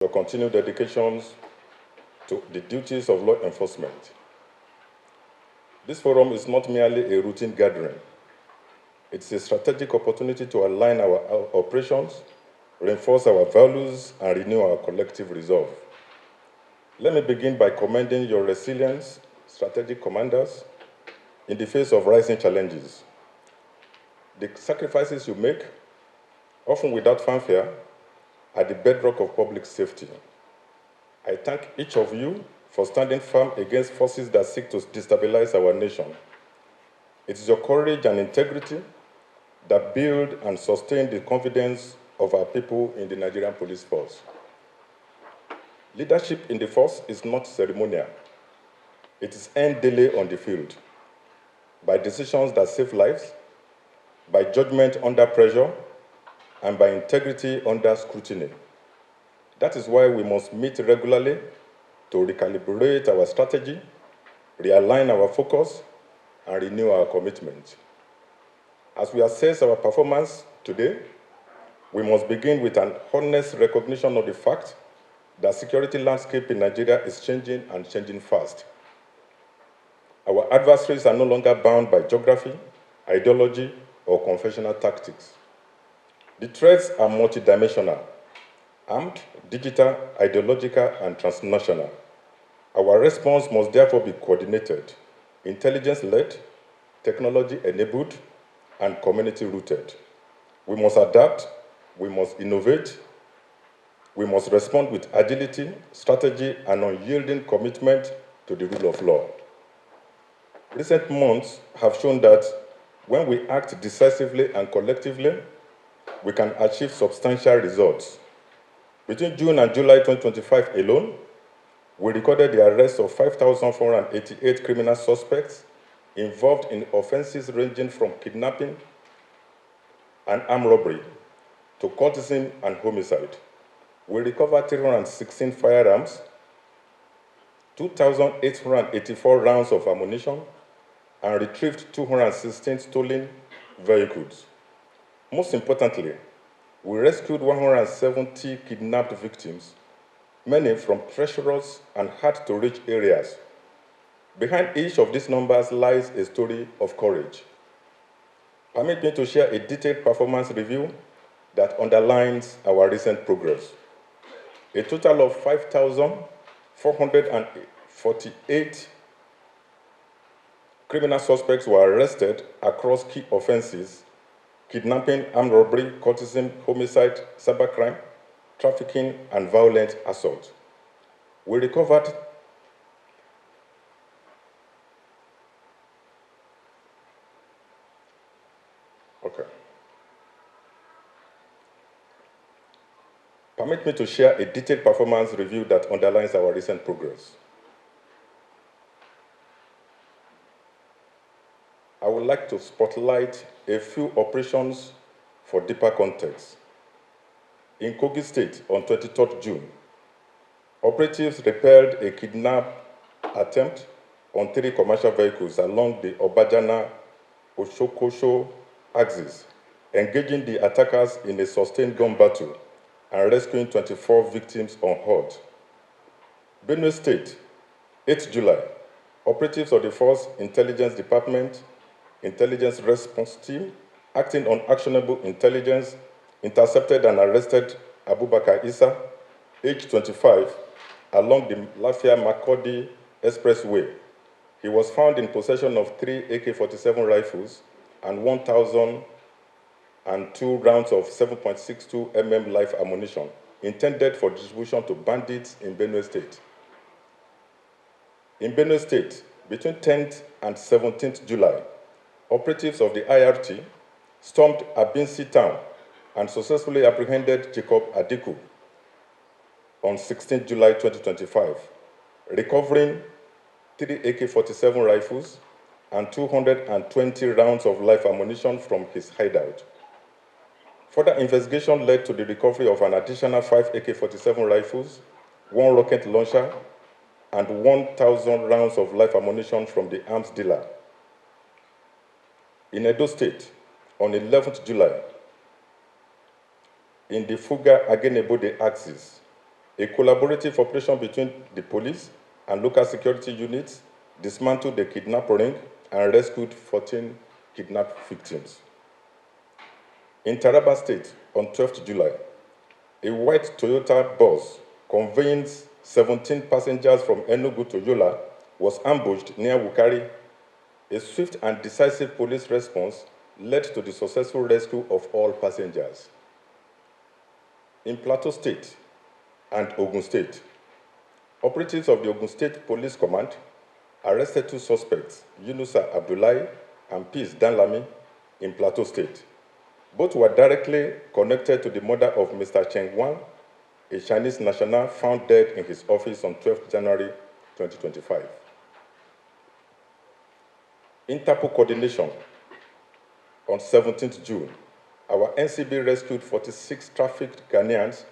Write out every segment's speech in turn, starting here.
your continued dedications to the duties of law enforcement. This forum is not merely a routine gathering. It's a strategic opportunity to align our operations, reinforce our values, and renew our collective resolve. Let me begin by commending your resilience, strategic commanders, in the face of rising challenges. The sacrifices you make, often without fanfare, are the bedrock of public safety. I thank each of you for standing firm against forces that seek to destabilize our nation. It is your courage and integrity that build and sustain the confidence of our people in the Nigerian police force. Leadership in the force is not ceremonial. It is earned daily on the field, by decisions that save lives, by judgment under pressure, and by integrity under scrutiny. That is why we must meet regularly to recalibrate our strategy, realign our focus, and renew our commitment. As we assess our performance today, we must begin with an honest recognition of the fact that security landscape in Nigeria is changing and changing fast. Our adversaries are no longer bound by geography, ideology, or conventional tactics. The threats are multidimensional, armed, digital, ideological, and transnational. Our response must therefore be coordinated, intelligence-led, technology-enabled, and community-rooted. We must adapt, we must innovate, we must respond with agility, strategy, and unyielding commitment to the rule of law. Recent months have shown that when we act decisively and collectively, we can achieve substantial results. Between June and July 2025 alone, we recorded the arrest of 5,488 criminal suspects involved in offenses ranging from kidnapping and armed robbery to cultism and homicide. We recovered 316 firearms, 2,884 rounds of ammunition, and retrieved 216 stolen vehicles. Most importantly, we rescued 170 kidnapped victims, many from treacherous and hard-to-reach areas. Behind each of these numbers lies a story of courage. Permit me to share a detailed performance review that underlines our recent progress. A total of 5,448 criminal suspects were arrested across key offenses: kidnapping, armed robbery, cultism, homicide, cybercrime, trafficking, and violent assault. We recovered Permit me to share a detailed performance review that underlines our recent progress. I would like to spotlight a few operations for deeper context. In Kogi State, on 23rd June, operatives repelled a kidnap attempt on 3 commercial vehicles along the Obajana-Oshokosho axis, engaging the attackers in a sustained gun battle and rescuing 24 victims unhurt. Benue State, 8th July, operatives of the Force Intelligence Department Intelligence Response Team, acting on actionable intelligence, intercepted and arrested Abubakar Issa, age 25, along the Lafia-Makurdi Expressway. He was found in possession of 3 AK-47 rifles and 1,002 rounds of 7.62 mm live ammunition, intended for distribution to bandits in Benue State. In Benue State, between 10th and 17th July, operatives of the IRT stormed Abinsi town and successfully apprehended Jacob Adiku on 16 July 2025, recovering 3 AK-47 rifles and 220 rounds of live ammunition from his hideout. Further investigation led to the recovery of an additional 5 AK-47 rifles, 1 rocket launcher, and 1,000 rounds of live ammunition from the arms dealer. In Edo State, on 11th July, in the Fuga-Agenebode axis, A collaborative operation between the police and local security units dismantled the kidnap ring and rescued 14 kidnapped victims. In Taraba State, on 12th July, a white Toyota bus conveying 17 passengers from Enugu to Yola was ambushed near Wukari. A swift and decisive police response led to the successful rescue of all passengers. In Plateau State and Ogun State, operatives of the Ogun State Police Command arrested two suspects, Yunusa Abdullahi and Peace Danlami, in Plateau State. Both were directly connected to the murder of Mr. Cheng Wang, a Chinese national found dead in his office on 12 January 2025. Interpol coordination. On 17th June, our NCB rescued 46 trafficked Ghanaians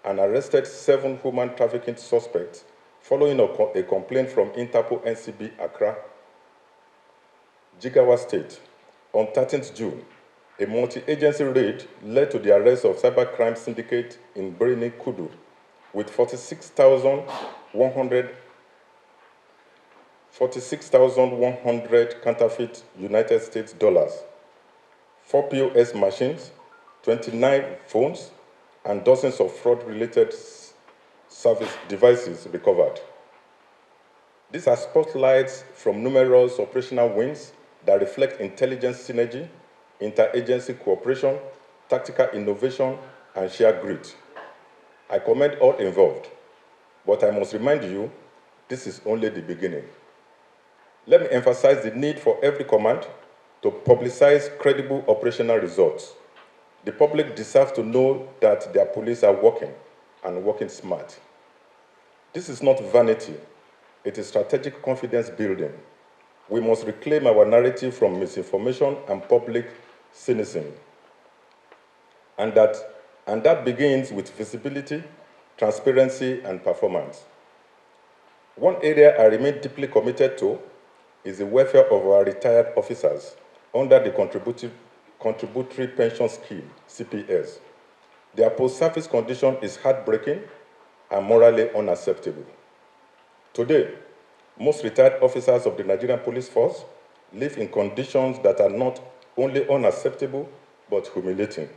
and arrested 7 human trafficking suspects following a complaint from Interpol NCB Accra. Jigawa State. On 13th June, a multi-agency raid led to the arrest of cybercrime syndicate in Birni Kudu with 46,100 counterfeit United States dollars, 4 POS machines, 29 phones, and dozens of fraud-related service devices recovered. These are spotlights from numerous operational wins that reflect intelligence synergy, interagency cooperation, tactical innovation, and shared grit. I commend all involved, but I must remind you, this is only the beginning. Let me emphasize the need for every command to publicize credible operational results. The public deserves to know that their police are working and working smart. This is not vanity, it is strategic confidence building. We must reclaim our narrative from misinformation and public cynicism. And that begins with visibility, transparency, and performance. One area I remain deeply committed to is the welfare of our retired officers under the Contributory Pension Scheme, CPS. Their post-service condition is heartbreaking and morally unacceptable. Today, most retired officers of the Nigerian Police Force live in conditions that are not only unacceptable, but humiliating,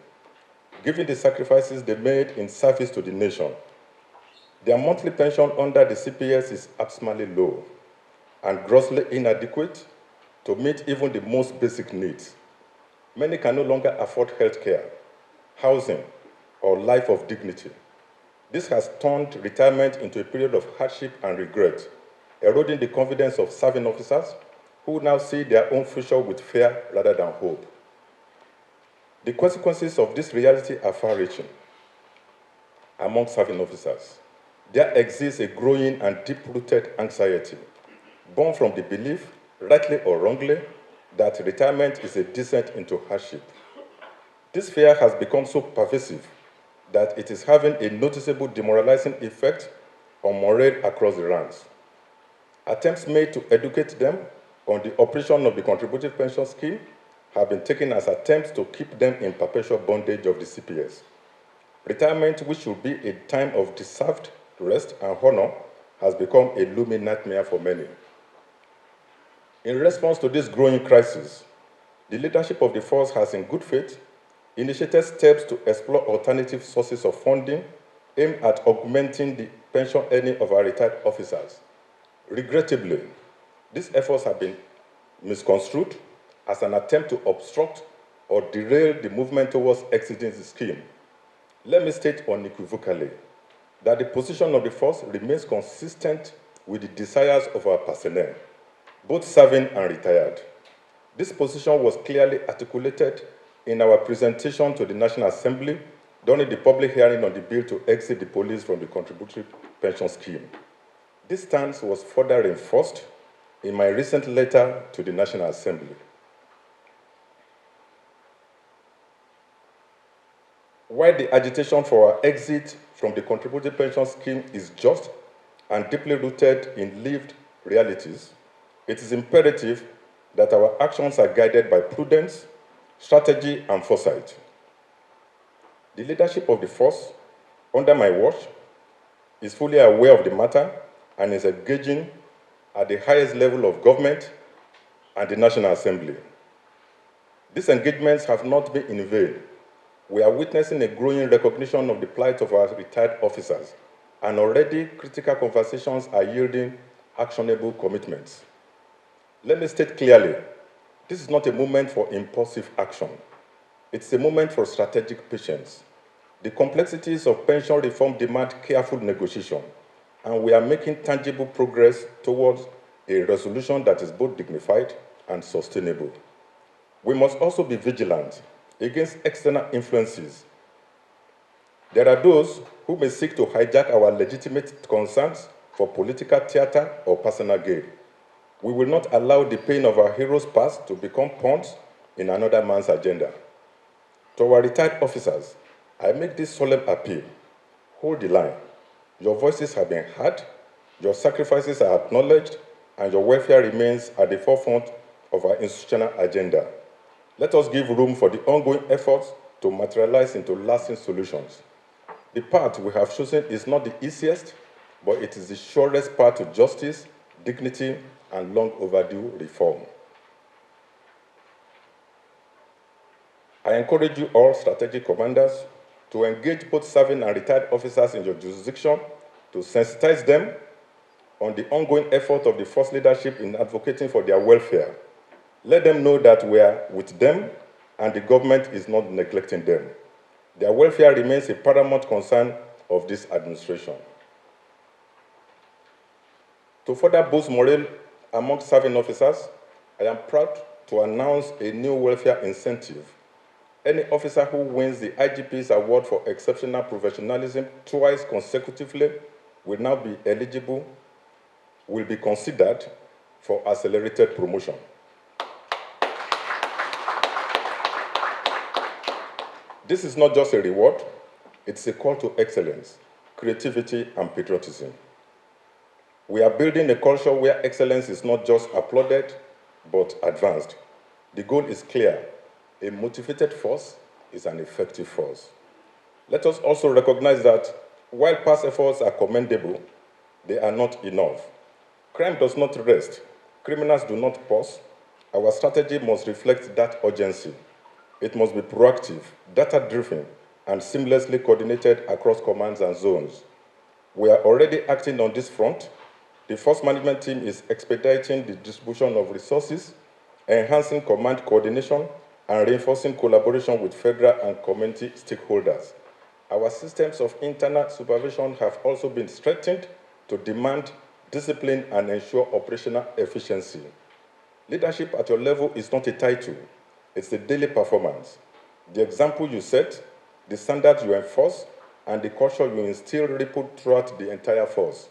given the sacrifices they made in service to the nation. Their monthly pension under the CPS is abysmally low and grossly inadequate to meet even the most basic needs. Many can no longer afford health care, housing, or life of dignity. This has turned retirement into a period of hardship and regret, eroding the confidence of serving officers who now see their own future with fear rather than hope. The consequences of this reality are far-reaching. Among serving officers, there exists a growing and deep-rooted anxiety, born from the belief, rightly or wrongly, that retirement is a descent into hardship. This fear has become so pervasive that it is having a noticeable demoralizing effect on morale across the ranks. Attempts made to educate them on the operation of the contributive pension scheme have been taken as attempts to keep them in perpetual bondage of the CPS. Retirement, which should be a time of deserved rest and honor, has become a looming nightmare for many. In response to this growing crisis, the leadership of the force has, in good faith, initiated steps to explore alternative sources of funding aimed at augmenting the pension earning of our retired officers. Regrettably, these efforts have been misconstrued as an attempt to obstruct or derail the movement towards exiting the scheme. Let me state unequivocally that the position of the force remains consistent with the desires of our personnel, both serving and retired. This position was clearly articulated in our presentation to the National Assembly during the public hearing on the bill to exit the police from the contributory pension scheme. This stance was further reinforced in my recent letter to the National Assembly. While the agitation for our exit from the contributory pension scheme is just and deeply rooted in lived realities, it is imperative that our actions are guided by prudence, strategy, and foresight. The leadership of the force, under my watch, is fully aware of the matter and is engaging at the highest level of government and the National Assembly. These engagements have not been in vain. We are witnessing a growing recognition of the plight of our retired officers, and already critical conversations are yielding actionable commitments. Let me state clearly, this is not a moment for impulsive action. It's a moment for strategic patience. The complexities of pension reform demand careful negotiation, and we are making tangible progress towards a resolution that is both dignified and sustainable. We must also be vigilant against external influences. There are those who may seek to hijack our legitimate concerns for political theater or personal gain. We will not allow the pain of our heroes' past to become pawns in another man's agenda. To our retired officers, I make this solemn appeal. Hold the line. Your voices have been heard, your sacrifices are acknowledged, and your welfare remains at the forefront of our institutional agenda. Let us give room for the ongoing efforts to materialize into lasting solutions. The path we have chosen is not the easiest, but it is the surest path to justice, dignity, and long overdue reform. I encourage you all strategic commanders to engage both serving and retired officers in your jurisdiction to sensitize them on the ongoing effort of the force leadership in advocating for their welfare. Let them know that we are with them and the government is not neglecting them. Their welfare remains a paramount concern of this administration. To further boost morale among serving officers, I am proud to announce a new welfare incentive. Any officer who wins the IGP's award for exceptional professionalism twice consecutively will now be eligible, will be considered for accelerated promotion. This is not just a reward, it's a call to excellence, creativity, and patriotism. We are building a culture where excellence is not just applauded, but advanced. The goal is clear. A motivated force is an effective force. Let us also recognize that while past efforts are commendable, they are not enough. Crime does not rest. Criminals do not pause. Our strategy must reflect that urgency. It must be proactive, data-driven, and seamlessly coordinated across commands and zones. We are already acting on this front. The force management team is expediting the distribution of resources, enhancing command coordination, and reinforcing collaboration with federal and community stakeholders. Our systems of internal supervision have also been strengthened to demand discipline and ensure operational efficiency. Leadership at your level is not a title, it's a daily performance. The example you set, the standards you enforce, and the culture you instill ripple throughout the entire force.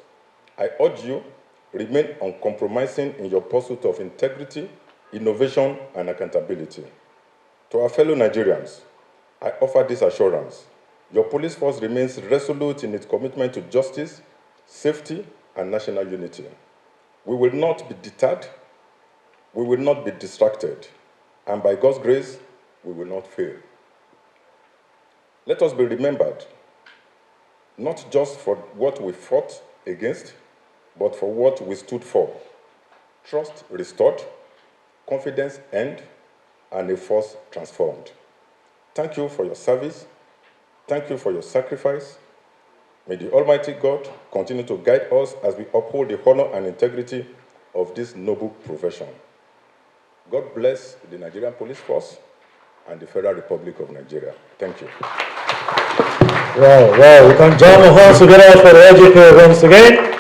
I urge you, remain uncompromising in your pursuit of integrity, innovation, and accountability. To our fellow Nigerians, I offer this assurance. Your police force remains resolute in its commitment to justice, safety, and national unity. We will not be deterred, we will not be distracted, and by God's grace, we will not fail. Let us be remembered, not just for what we fought against, but for what we stood for. Trust restored, confidence earned, and a force transformed. Thank you for your service. Thank you for your sacrifice. May the Almighty God continue to guide us as we uphold the honor and integrity of this noble profession. God bless the Nigerian Police Force and the Federal Republic of Nigeria. Thank you. Wow, we can jam our hands together for the IGP once again.